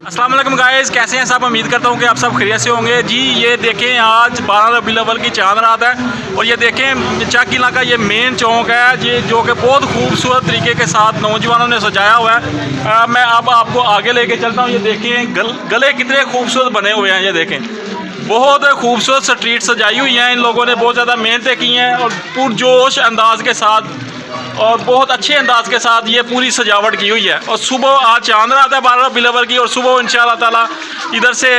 अस्सलाम वालेकुम गाइस, कैसे हैं सब। उम्मीद करता हूँ कि आप सब खैरियत से होंगे। जी ये देखें, आज 12 रबीउल अव्वल की चांद रात है और ये देखें चक किला का ये मेन चौक है जी, जो कि बहुत खूबसूरत तरीके के साथ नौजवानों ने सजाया हुआ है। मैं अब आपको आगे लेके चलता हूँ। ये देखें गले कितने खूबसूरत बने हुए हैं। ये देखें बहुत खूबसूरत स्ट्रीट सजाई हुई हैं। इन लोगों ने बहुत ज़्यादा मेहनतें की हैं और पुरजोश अंदाज के साथ और बहुत अच्छे अंदाज के साथ ये पूरी सजावट की हुई है। और सुबह आज चांद रात है 12 रबीउल अव्वल की, और सुबह इंशाअल्लाह ताला इधर से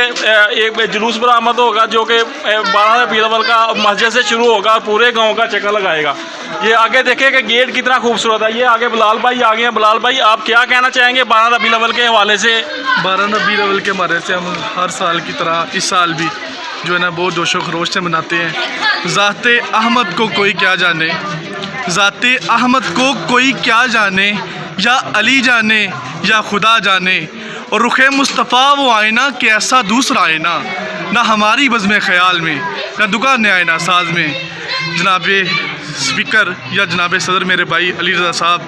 एक जुलूस बरामद होगा जो कि 12 रबीउल अव्वल का मस्जिद से शुरू होगा और पूरे गांव का चक्कर लगाएगा। ये आगे देखें कि गेट कितना खूबसूरत है। ये आगे बिलाल भाई आगे हैं। बिलाल भाई, आप क्या कहना चाहेंगे 12 रबीउल अव्वल के हवाले से? 12 रबीउल अव्वल के हमारे से हम हर साल की तरह इस साल भी जो है ना बहुत जोशो खरोश से मनाते हैं। ज़ाते अहमद को कोई क्या जाने, ज़ाते अहमद को कोई क्या जाने, या अली जाने या खुदा जाने, और रुखे मुस्तफ़ा वो आईना कि ऐसा दूसरा आईना, ना हमारी बज़्म ख़याल में ना दुकान आईना साज में। जनाब स्पीकर या जनाब सदर मेरे भाई अली रज़ा साहब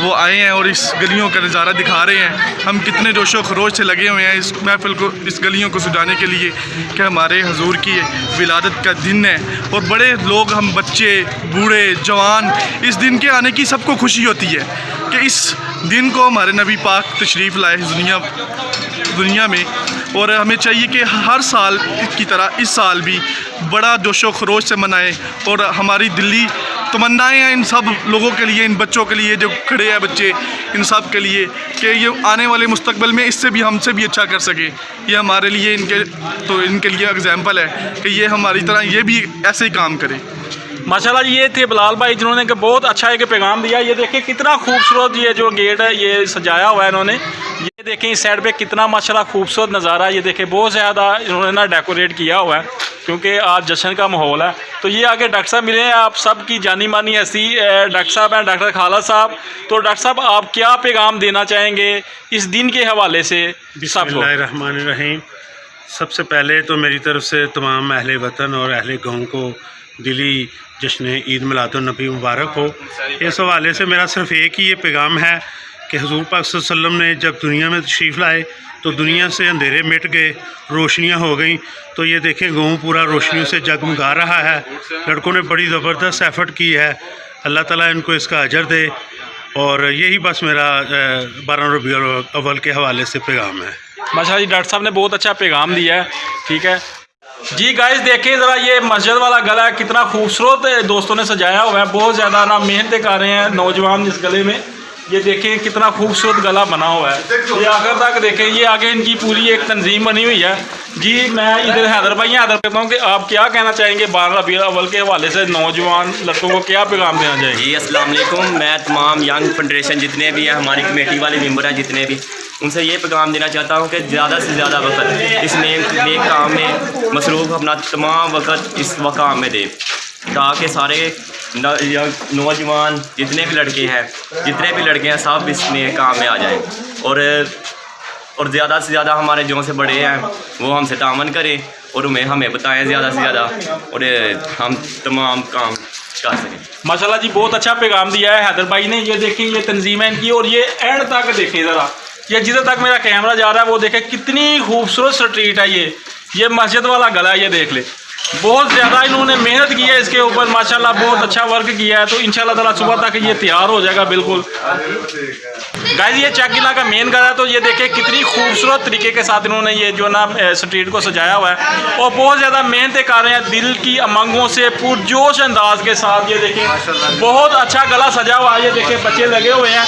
वो आए हैं और इस गलियों का नज़ारा दिखा रहे हैं। हम कितने जोशो खरोश से लगे हुए हैं इस महफ़िल को, इस गलियों को सजाने के लिए कि हमारे हजूर की विलादत का दिन है। और बड़े लोग, हम बच्चे बूढ़े जवान, इस दिन के आने की सबको खुशी होती है कि इस दिन को हमारे नबी पाक तशरीफ़ लाए दुनिया में। और हमें चाहिए कि हर साल की तरह इस साल भी बड़ा जोशो खरोश से मनाएं। और हमारी दिल्ली तमन्नाएं हैं इन सब लोगों के लिए, इन बच्चों के लिए जो खड़े हैं बच्चे, इन सब के लिए कि ये आने वाले मुस्तकबिल में इससे भी हमसे भी अच्छा कर सके। ये हमारे लिए इनके लिए एग्जाम्पल है कि ये हमारी तरह ये भी ऐसे ही काम करें। माशाल्लाह, ये थे बिलाल भाई जिन्होंने कि बहुत अच्छा एक पैगाम दिया। ये देखें कितना खूबसूरत ये जो गेट है ये सजाया हुआ है इन्होंने। ये देखें इस साइड पे कितना माशाल्लाह खूबसूरत नज़ारा। ये देखें बहुत ज़्यादा इन्होंने ना डेकोरेट किया हुआ है क्योंकि आज जश्न का माहौल है। तो ये आगे डॉक्टर साहब मिले हैं, आप सब की जानी मानी ऐसी डॉक्टर साहब हैं, डॉक्टर खाला साहब। तो डॉक्टर साहब, आप क्या पैगाम देना चाहेंगे इस दिन के हवाले से? बिस्मिल्लाहिर्रहमानिर्रहीम। सबसे पहले तो मेरी तरफ से तमाम अहले वतन और अहले गाँव को दिली जश्न ईद मिलादुन्नबी मुबारक हो। इस हवाले से मेरा सिर्फ एक ही ये पैगाम है कि हुज़ूर पाक सल्लल्लाहु अलैहि वसल्लम ने जब दुनिया में तशरीफ़ लाए तो दुनिया से अंधेरे मिट गए, रोशनियां हो गई। तो ये देखें गाँव पूरा रोशनियों से जगमगा रहा है। लड़कों ने बड़ी ज़बरदस्त एफ़र्ट की है, अल्लाह ताला इनको इसका अजर दे। और यही बस मेरा 12 रबीउल अव्वल के हवाले से पैगाम है। माशाल्लाह जी, डॉक्टर साहब ने बहुत अच्छा पैगाम दिया है। ठीक है जी गाइस, देखें ज़रा ये मस्जिद वाला गला कितना खूबसूरत दोस्तों ने सजाया हुआ है। बहुत ज़्यादा ना मेहनतें कर रहे हैं नौजवान इस गले में। ये देखें कितना खूबसूरत गला बना हुआ है। ये आखिर तक देखें, ये आगे इनकी पूरी एक तंजीम बनी हुई है। जी मैं इधर हैदर भाई हैदर कहता हूँ कि आप क्या कहना चाहेंगे 12 रबीउल अव्वल के हवाले से? नौजवान लड़कों को क्या पैगाम देना चाहिए? जी अस्सलाम वालेकुम। मैं तमाम यंग जनरेशन जितने भी हैं, हमारी कमेटी वाले मेंबर हैं जितने भी, उनसे ये पैगाम देना चाहता हूँ कि ज़्यादा से ज़्यादा वक्त इस नेक काम में मसरूफ़ अपना तमाम वक्त इस काम में दें ताकि सारे नौजवान जितने भी लड़के हैं सब इस नेक काम में आ जाएं। और ज़्यादा से ज़्यादा हमारे जो से बड़े हैं वो हमसे तामन करें और हमें बताएं ज़्यादा से ज़्यादा, और हम तमाम काम कर सकें। माशाल्लाह जी, बहुत अच्छा पैगाम दिया है हैदर भाई ने। ये देखें ये तंजीम है इनकी, और ये एंड तक देखें ज़रा, ये जिधर तक मेरा कैमरा जा रहा है वो देखें कितनी खूबसूरत स्ट्रीट है। ये मस्जिद वाला गला है। ये देख ले, बहुत ज़्यादा इन्होंने मेहनत की है इसके ऊपर। माशाल्लाह बहुत अच्छा वर्क किया है। तो इंशाल्लाह ताला सुबह तक ये तैयार हो जाएगा बिल्कुल। गाइस, ये चक किला का मेन घर है। तो ये देखें कितनी खूबसूरत तरीके के साथ इन्होंने ये जो ना स्ट्रीट को सजाया हुआ है और बहुत ज़्यादा मेहनतें कर रहे हैं दिल की उमंगों से पुरजोश अंदाज के साथ। ये देखें बहुत अच्छा गला सजा हुआ है। ये देखें बच्चे लगे हुए हैं।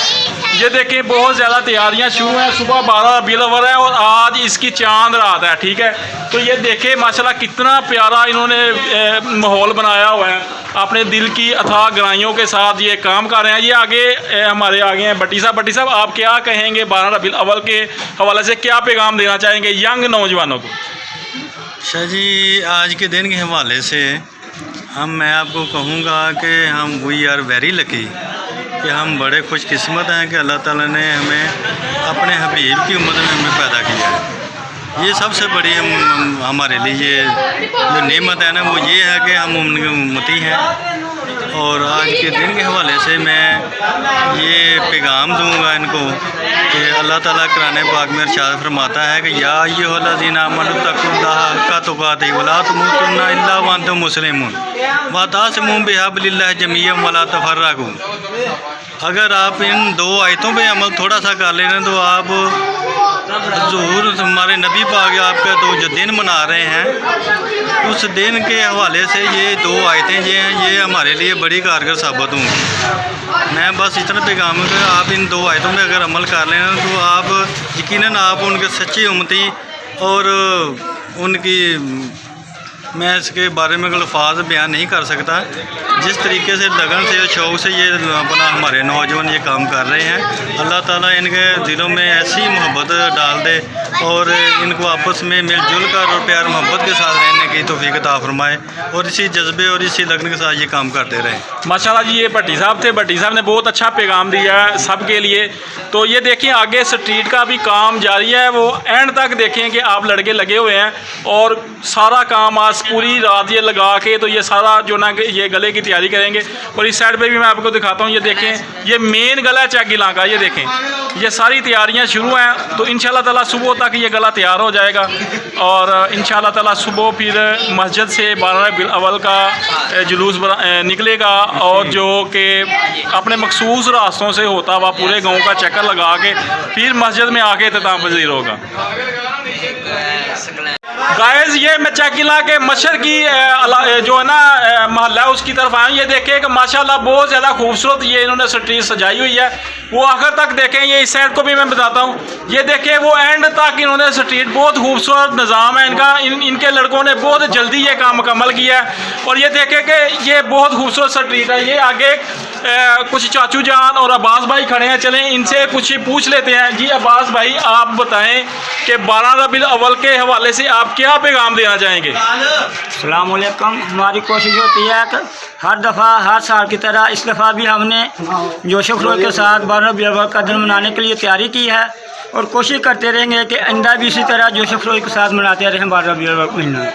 ये देखें बहुत ज़्यादा तैयारियां शुरू हैं। सुबह 12 रबीउल अव्वल है और आज इसकी चांद रात है। ठीक है, तो ये देखें माशाल्लाह कितना प्यारा इन्होंने माहौल बनाया हुआ है। अपने दिल की अथाह गहराइयों के साथ ये काम कर रहे हैं। ये आगे हमारे आगे हैं भट्टी साहब, आप क्या कहेंगे 12 रबीउल अव्वल के हवाले से? क्या पैगाम देना चाहेंगे यंग नौजवानों को? शाह जी, आज के दिन के हवाले से मैं आपको कहूँगा कि हम वी आर वेरी लकी कि हम बड़े खुशकिस्मत हैं कि अल्लाह ताला ने हमें अपने हबीब की उम्मत में हमें पैदा किया है। ये सबसे बड़ी हमारे लिए जो नेमत है ना वो ये है कि हम उनकी उम्मती हैं और आज के दिन के हवाले से मैं ये पैगाम दूंगा इनको कि अल्लाह ताला कुरान पाक में इरशाद फरमाता है कि या अय्युहल्लज़ीना आमनू तक़ुल्लाह हक़्क़ तुक़ातिही वला तमूतुन्ना इल्ला व अंतुम मुस्लिमून वअतसिमू बिहब्लिल्लाहि जमीअन वला तफ़र्रक़ू। अगर आप इन दो आयतों पे अमल थोड़ा सा कर लेना तो आप हुज़ूर हमारे नबी पाक आपका तो जो दिन मना रहे हैं उस दिन के हवाले से ये दो आयतें जो हैं ये हमारे लिए बड़ी कारगर साबित होंगी। मैं बस इतना पैगाम है कि आप इन दो आयतों में अगर अमल कर लेना तो आप यकीनन आप उनके सच्ची उम्मती और उनकी मैं इसके बारे में अल्फाज बयान नहीं कर सकता। जिस तरीके से लगन से और शौक़ से ये अपना हमारे नौजवान ये काम कर रहे हैं, अल्लाह ताला इनके दिलों में ऐसी मोहब्बत डाल दे और इनको आपस में मिलजुल कर और प्यार मोहब्बत के साथ रहने की तौफीक अता फरमाए और इसी जज्बे और इसी लगन के साथ ये काम करते रहें। माशाल्लाह जी, ये भट्टी साहब थे। भट्टी साहब ने बहुत अच्छा पैगाम दिया है सब के लिए। तो ये देखें आगे स्ट्रीट का भी काम जारी है, वो एंड तक देखें कि आप लड़के लगे हुए हैं और सारा काम आज पूरी रात ये लगा के तो ये सारा जो ना ये गले की तैयारी करेंगे। और इस साइड पे भी मैं आपको दिखाता हूँ, ये देखें ये मेन गला है चैगिला का। ये देखें ये सारी तैयारियाँ शुरू हैं। तो इंशाल्लाह ताला सुबह तक ये गला तैयार हो जाएगा और इंशाल्लाह ताला सुबह फिर मस्जिद से 12 रबीउल अव्वल का जुलूस निकलेगा और जो कि अपने मखसूस रास्तों से होता हुआ पूरे गाँव का चक्कर लगा के फिर मस्जिद में आके इख्तिताम पज़ीर होगा। गाइस ये मैं चैकिला के मशर की जो है ना महल्ला है उसकी तरफ आए। ये देखें कि माशाल्लाह बहुत ज़्यादा खूबसूरत ये इन्होंने स्ट्रीट सजाई हुई है। वो आखिर तक देखें, ये इस साइड को भी मैं बताता हूँ। ये देखें वो एंड तक इन्होंने स्ट्रीट बहुत खूबसूरत निज़ाम है इनका। इनके लड़कों ने बहुत जल्दी ये काम मुकम्मल किया है। और ये देखें कि ये बहुत खूबसूरत स्ट्रीट है। ये आगे कुछ चाचू जान और अब्बास भाई खड़े हैं, चलें इनसे कुछ पूछ लेते हैं। जी अब्बास भाई, आप बताएं कि 12 रबीउल अव्वल के हवाले से आप क्या पैगाम देना चाहेंगे? अस्सलाम वालेकुम। हमारी कोशिश होती है कि हर दफ़ा हर साल की तरह इस दफ़ा भी हमने जोश खरोश के साथ 12 रबीउल अव्वल का दिन मनाने के लिए तैयारी की है और कोशिश करते रहेंगे कि आइंदा भी इसी तरह जोश खरोश के साथ मनाते रहें 12 रबीउल अव्वल महीना।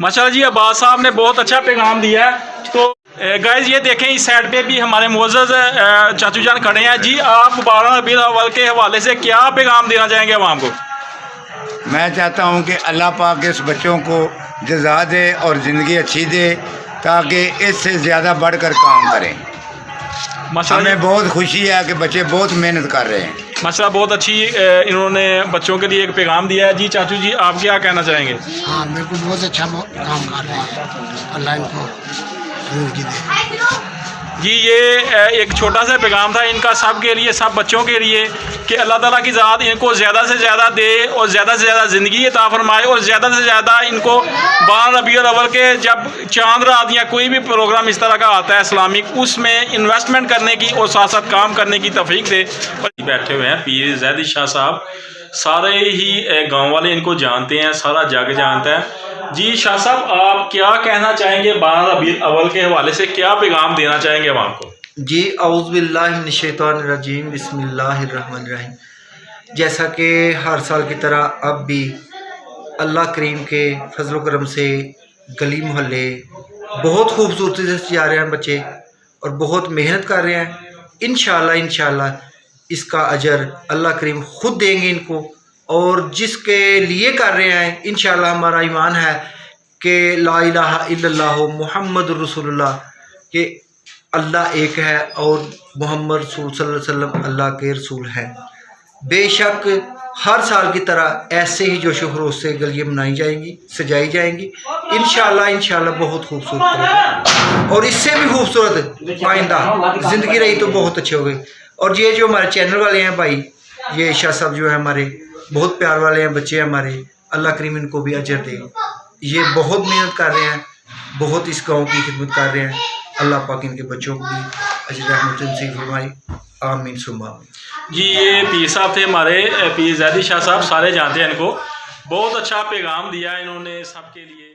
माशाल्लाह जी, अब्बास साहब ने बहुत अच्छा पैगाम दिया है। तो गाइस ये देखें इस साइड पे भी हमारे मोअज़्ज़ज़ चाचू जान खड़े हैं। जी आप 12 रबीउल अव्वल के हवाले से क्या पैगाम देना चाहेंगे आवाम को? मैं चाहता हूं कि अल्लाह पाक इस बच्चों को जज़ा दे और ज़िंदगी अच्छी दे ताकि इससे ज़्यादा बढ़कर काम करें। माशाल्लाह हमें बहुत खुशी है कि बच्चे बहुत मेहनत कर रहे हैं। माशाल्लाह बहुत अच्छी इन्होंने बच्चों के लिए एक पैगाम दिया है। जी चाचू जी, आप क्या कहना चाहेंगे? हाँ, बिल्कुल बहुत अच्छा काम कर रहे हैं। अल्लाह इनको ज़िंदगी दे। जी ये एक छोटा सा पैगाम था इनका सब के लिए, सब बच्चों के लिए कि अल्लाह ताला की ज़ात इनको ज़्यादा से ज़्यादा दे और ज़्यादा से ज़्यादा ज़िंदगी अता फरमाए और ज़्यादा से ज़्यादा इनको 12 रबीउल अव्वल के जब चांद रात या कोई भी प्रोग्राम इस तरह का आता है इस्लामिक, उसमें इन्वेस्टमेंट करने की और साथ साथ काम करने की तौफीक दे। बैठे हुए हैं पीर ज़ैदी शाह साहब, सारे ही गाँव वाले इनको जानते हैं, सारा जग जानता है। जी शाह साहब, आप क्या कहना चाहेंगे 12 रबीउल अव्वल के हवाले से, क्या पैगाम देना चाहेंगे आवाम को? जी औज़ु बिल्लाहि मिनश शैतानिर रजीम, बिस्मिल्लाहिर रहमानिर रहीम। जैसा कि हर साल की तरह अब भी अल्लाह करीम के फजल करम से गली मोहल्ले बहुत खूबसूरती से सजा रहे हैं बच्चे और बहुत मेहनत कर रहे हैं। इंशाअल्लाह इसका अजर अल्लाह करीम ख़ुद देंगे इनको। और जिसके लिए कर रहे हैं इंशाअल्लाह हमारा ईमान है कि ला इलाहा इल्लल्लाह मुहम्मदुर रसूलुल्लाह, कि अल्लाह एक है और मोहम्मद रसूल सल्लल्लाहु अलैहि वसल्लम अल्लाह के रसूल हैं। बेशक हर साल की तरह ऐसे ही जोश खरोश से गलियाँ बनाई जाएंगी, सजाई जाएंगी। इंशाअल्लाह बहुत खूबसूरत रहेगा और इससे भी खूबसूरत आइंदा ज़िंदगी रही तो बहुत अच्छे हो गए। और ये जो हमारे चैनल वाले हैं भाई, ये शाह साहब जो है हमारे बहुत प्यार वाले हैं, बच्चे हैं हमारे, अल्लाह करीम इनको भी अजर दे। ये बहुत मेहनत कर रहे हैं, बहुत इस गाँव की खिदमत कर रहे हैं। अल्लाह पाक इनके बच्चों को भी अजर रहमत नसीब फरमाए, आमीन सुम्मा आमीन। जी ये पीर साहब थे हमारे, पीर ज़ैदी शाह साहब, सारे जानते हैं इनको। बहुत अच्छा पैगाम दिया इन्होंने सबके लिए।